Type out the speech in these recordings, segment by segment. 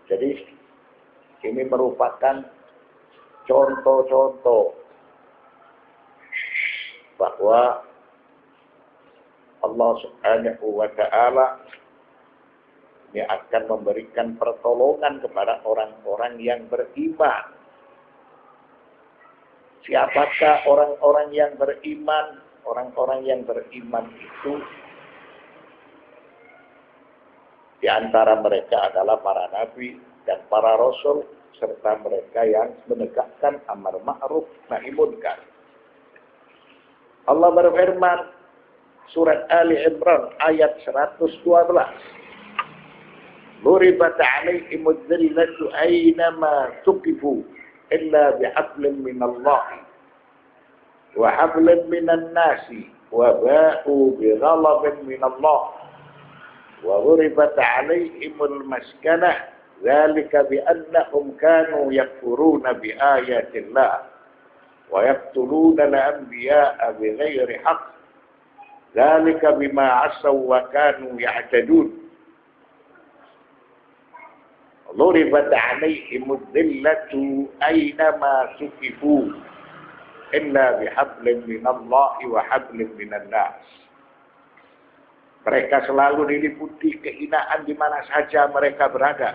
Jadi ini merupakan contoh-contoh bahwa Allah Subhanahu wa Ta'ala ini akan memberikan pertolongan kepada orang-orang yang beriman. Siapakah orang-orang yang beriman? Orang-orang yang beriman itu di antara mereka adalah para nabi dan para rasul serta mereka yang menegakkan amar ma'ruf nahi munkar. Allah berfirman surat Ali Imran ayat 112. Luribat 'alaihimudz zillatu aynama tuqifu illa bihablin minallah wa hablin minan nasi wa ba'u bighalabin minallah wa luribat 'alaihimul maskanah dzalika biannahum kanu yakfuruna biayatillah wa yaqtuluna al-anbiya'a bighairi haqq dzalika bima 'asaw wa kanu ya'tadun. Luribat 'alaihimudz zillatu aynama suqifu illa bihablin minallahi wa hablin minan nas. Mereka selalu diliputi kehinaan di mana saja mereka berada,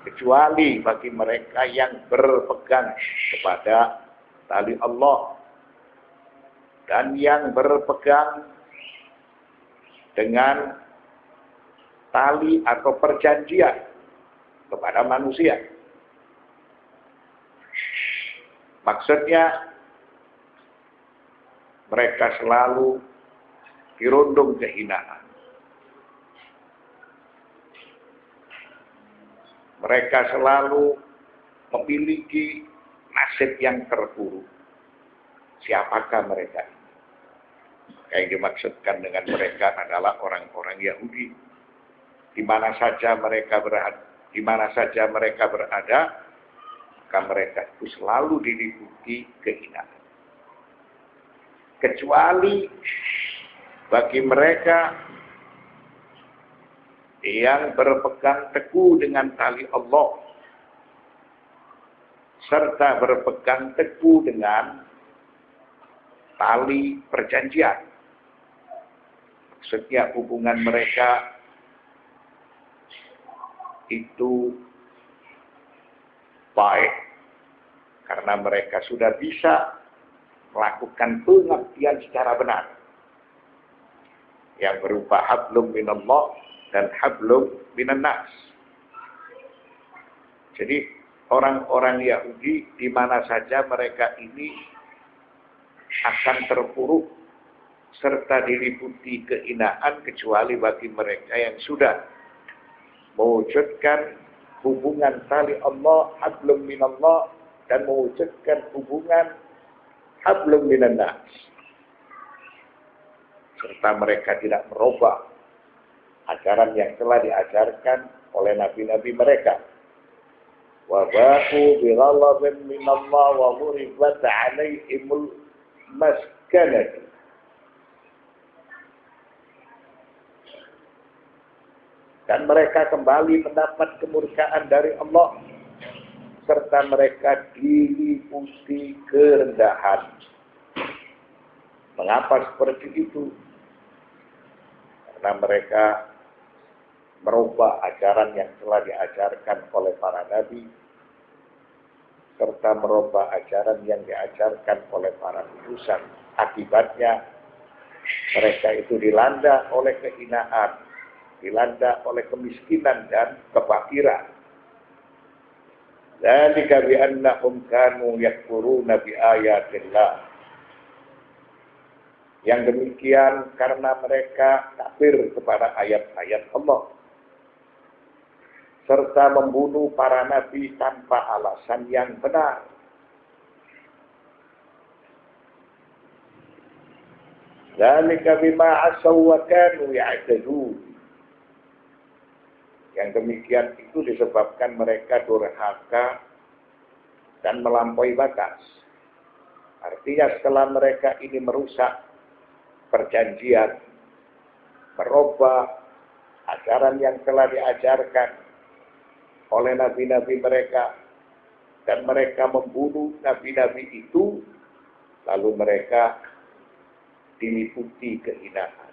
kecuali bagi mereka yang berpegang kepada tali Allah dan yang berpegang dengan tali atau perjanjian kepada manusia. Maksudnya mereka selalu dirundung kehinaan. Mereka selalu memiliki nasib yang terpuruk. Siapakah mereka? Yang dimaksudkan dengan mereka adalah orang-orang Yahudi. Di mana saja mereka berada, maka mereka itu selalu diliputi kehinaan. Kecuali bagi mereka yang berpegang teguh dengan tali Allah serta berpegang teguh dengan tali perjanjian. Setiap hubungan mereka itu baik karena mereka sudah bisa melakukan pengabdian secara benar yang berupa hablum minallah dan hablum minan nas. Jadi orang-orang Yahudi di mana saja mereka ini akan terpuruk serta diliputi kehinaan kecuali bagi mereka yang sudah mewujudkan hubungan tali Allah, hablum minallah, dan mewujudkan hubungan hablum minan nas. Serta mereka tidak merubah ajaran yang telah diajarkan oleh nabi-nabi mereka. Wa ba'u bighalabin minallah wa ghuribat 'alaihimul maskanah. Dan mereka kembali mendapat kemurkaan dari Allah. Serta mereka diliputi kerendahan. Mengapa seperti itu? Karena mereka merubah ajaran yang telah diajarkan oleh para nabi. Serta merubah ajaran yang diajarkan oleh para utusan. Akibatnya mereka itu dilanda oleh kehinaan, dilanda oleh kemiskinan dan kefakiran. Dzalika bi annahum kanu yakfuruna bi ayatillah. Yang demikian karena mereka kafir kepada ayat-ayat Allah serta membunuh para nabi tanpa alasan yang benar. Dzalika bima asaw wa kanu ya'tadun. Yang demikian itu disebabkan mereka durhaka dan melampaui batas. Artinya setelah mereka ini merusak perjanjian, merubah ajaran yang telah diajarkan, oleh nabi-nabi mereka, dan mereka membunuh nabi-nabi itu, lalu mereka diliputi kehinaan,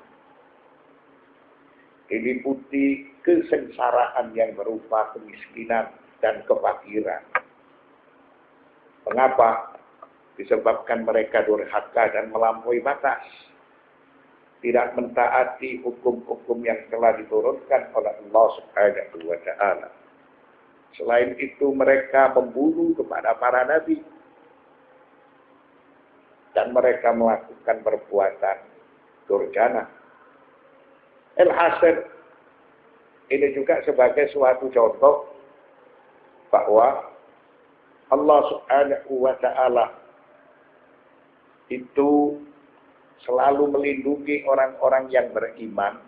diliputi kesengsaraan yang berupa kemiskinan dan kefakiran. Mengapa? Disebabkan mereka durhaka dan melampaui batas, tidak mentaati hukum-hukum yang telah diturunkan oleh Allah Subhanahu wa Ta'ala. Selain itu, mereka membunuh kepada para nabi, dan mereka melakukan perbuatan durjana. Alhasil, ini juga sebagai suatu contoh bahwa Allah Subhanahu wa Ta'ala itu selalu melindungi orang-orang yang beriman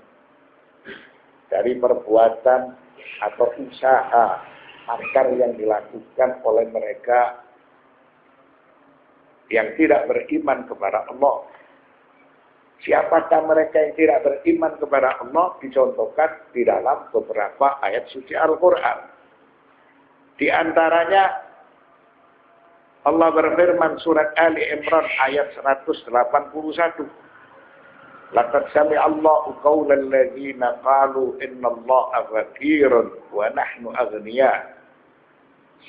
dari perbuatan atau usaha makar yang dilakukan oleh mereka yang tidak beriman kepada Allah. Siapakah mereka yang tidak beriman kepada Allah? Dicontohkan di dalam beberapa ayat suci Al-Quran. Di antaranya Allah berfirman surat Ali Imran ayat 181. Laqad sami'a Allahu qaulal ladzina qalu innallaha faqirun wa nahnu aghniya.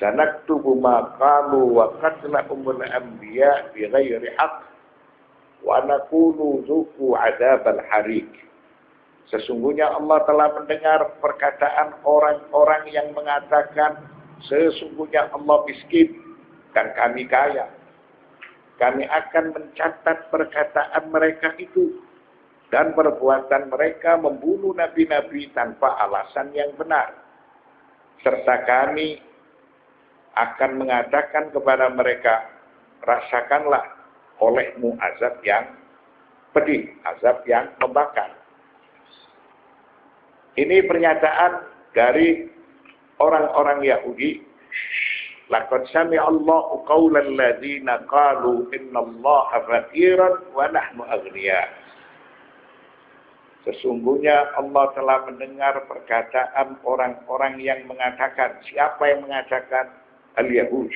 Sanaktubu ma qalu wa qatlahumul anbiya bighairi haqq wa naqulu dzuqu 'adzabal hariq. Sesungguhnya Allah telah mendengar perkataan orang-orang yang mengatakan sesungguhnya Allah miskin dan kami kaya. Kami akan mencatat perkataan mereka itu dan perbuatan mereka membunuh nabi-nabi tanpa alasan yang benar. Serta kami akan mengatakan kepada mereka, rasakanlah olehmu azab yang pedih, azab yang membakar. Ini pernyataan dari orang-orang Yahudi. Laqad sami'a Allahu qaulal ladzina qalu innallaha faqiran wa nahnu aghniya. Sesungguhnya Allah telah mendengar perkataan orang-orang yang mengatakan, siapa yang mengatakan? Al-Yahud.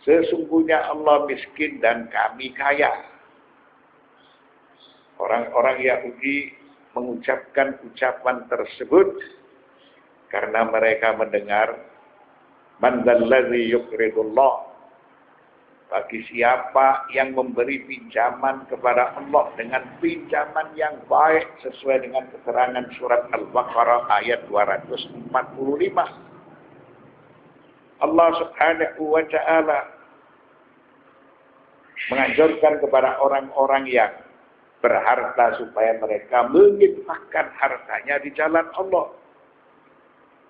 Sesungguhnya Allah miskin dan kami kaya. Orang-orang Yahudi mengucapkan ucapan tersebut karena mereka mendengar man dzalladzi yuqridullah, bagi siapa yang memberi pinjaman kepada Allah dengan pinjaman yang baik sesuai dengan keterangan surat Al-Baqarah ayat 245. Allah Subhanahu wa Ta'ala menganjurkan kepada orang-orang yang berharta supaya mereka menginfakkan hartanya di jalan Allah,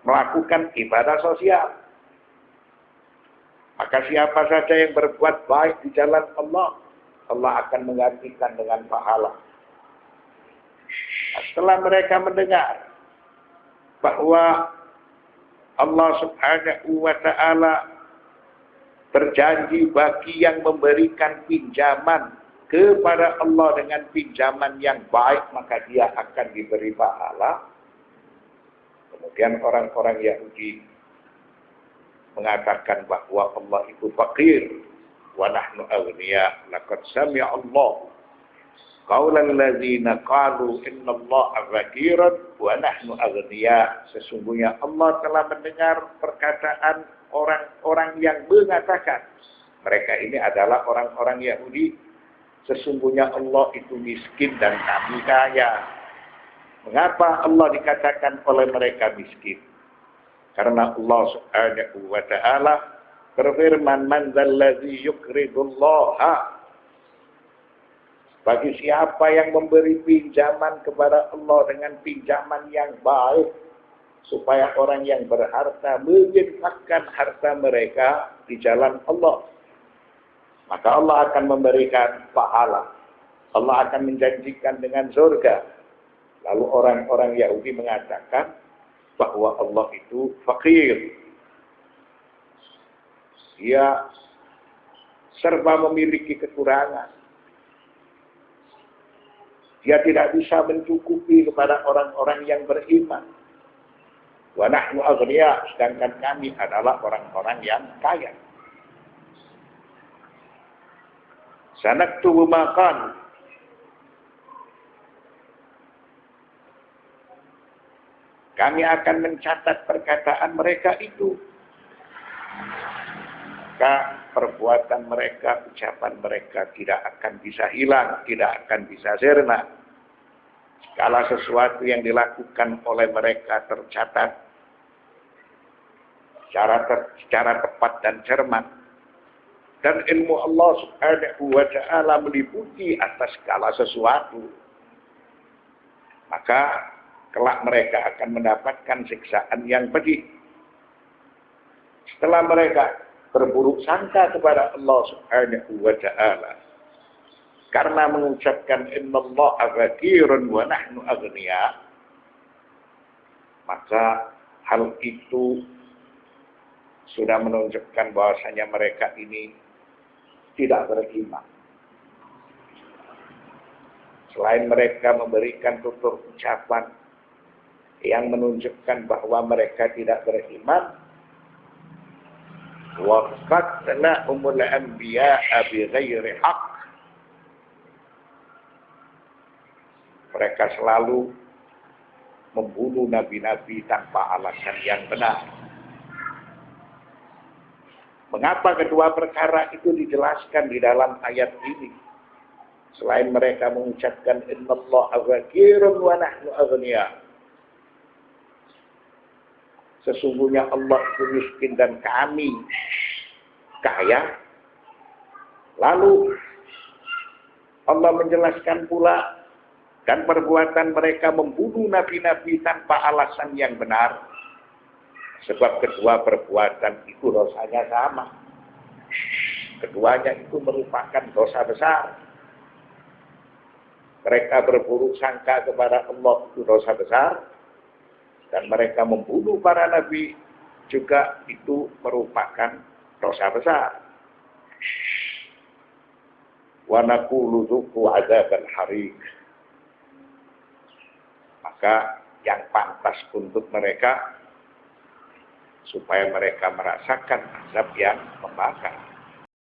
melakukan ibadah sosial. Maka siapa saja yang berbuat baik di jalan Allah, Allah akan menggantikan dengan pahala. Setelah mereka mendengar bahwa Allah Subhanahu wa Ta'ala berjanji bagi yang memberikan pinjaman kepada Allah dengan pinjaman yang baik, maka dia akan diberi pahala. Kemudian orang-orang Yahudi mengatakan bahwa Allah itu fakir wa nahnu aghniya. Laqad sami'a Allah qaulal ladzina qalu innallaha faqiran wa nahnu aghniya. Sesungguhnya Allah telah mendengar perkataan orang-orang yang mengatakan, mereka ini adalah orang-orang Yahudi, sesungguhnya Allah itu miskin dan kami kaya. Mengapa Allah dikatakan oleh mereka miskin? Karena Allah Subhanahu wa Ta'ala berfirman, man dzalladzi yuqridullaha, bagi siapa yang memberi pinjaman kepada Allah dengan pinjaman yang baik, supaya orang yang berharta menginfakkan harta mereka di jalan Allah, maka Allah akan memberikan pahala. Allah akan menjanjikan dengan surga. Lalu orang-orang Yahudi mengatakan bahwa Allah itu fakir. Dia serba memiliki kekurangan. Dia tidak bisa mencukupi kepada orang-orang yang beriman. Wa nahnu aghniya, sedangkan kami adalah orang-orang yang kaya. Sanaktubu ma qalu, kami akan mencatat perkataan mereka itu. Maka perbuatan mereka, ucapan mereka tidak akan bisa hilang, tidak akan bisa sirna. Segala sesuatu yang dilakukan oleh mereka tercatat secara tepat dan cermat. Dan ilmu Allah Subhanahu wa ta'ala meliputi atas segala sesuatu. Maka kelak mereka akan mendapatkan siksaan yang pedih. Setelah mereka berburuk sangka kepada Allah Subhanahu wa ta'ala karena mengucapkan innallaha ghafirun wa nahnu aghniya, maka hal itu sudah menunjukkan bahwasanya mereka ini tidak beriman. Selain mereka memberikan tutur ucapan yang menunjukkan bahwa mereka tidak beriman, wa qatlahumul anbiya'a bighairi haqq, mereka selalu membunuh nabi-nabi tanpa alasan yang benar. Mengapa kedua perkara itu dijelaskan di dalam ayat ini? Selain mereka mengucapkan innallaha ghafirun wa nahnu aghniya, sesungguhnya Allah itu miskin dan kami kaya. Lalu Allah menjelaskan pula, dan perbuatan mereka membunuh nabi-nabi tanpa alasan yang benar. Sebab kedua perbuatan itu dosanya sama. Keduanya itu merupakan dosa besar. Mereka berburuk sangka kepada Allah itu dosa besar. Dan mereka membunuh para nabi juga itu merupakan dosa besar. Wa naqulu dzuqu adzabal hariq. Maka yang pantas untuk mereka supaya mereka merasakan azab yang membakar.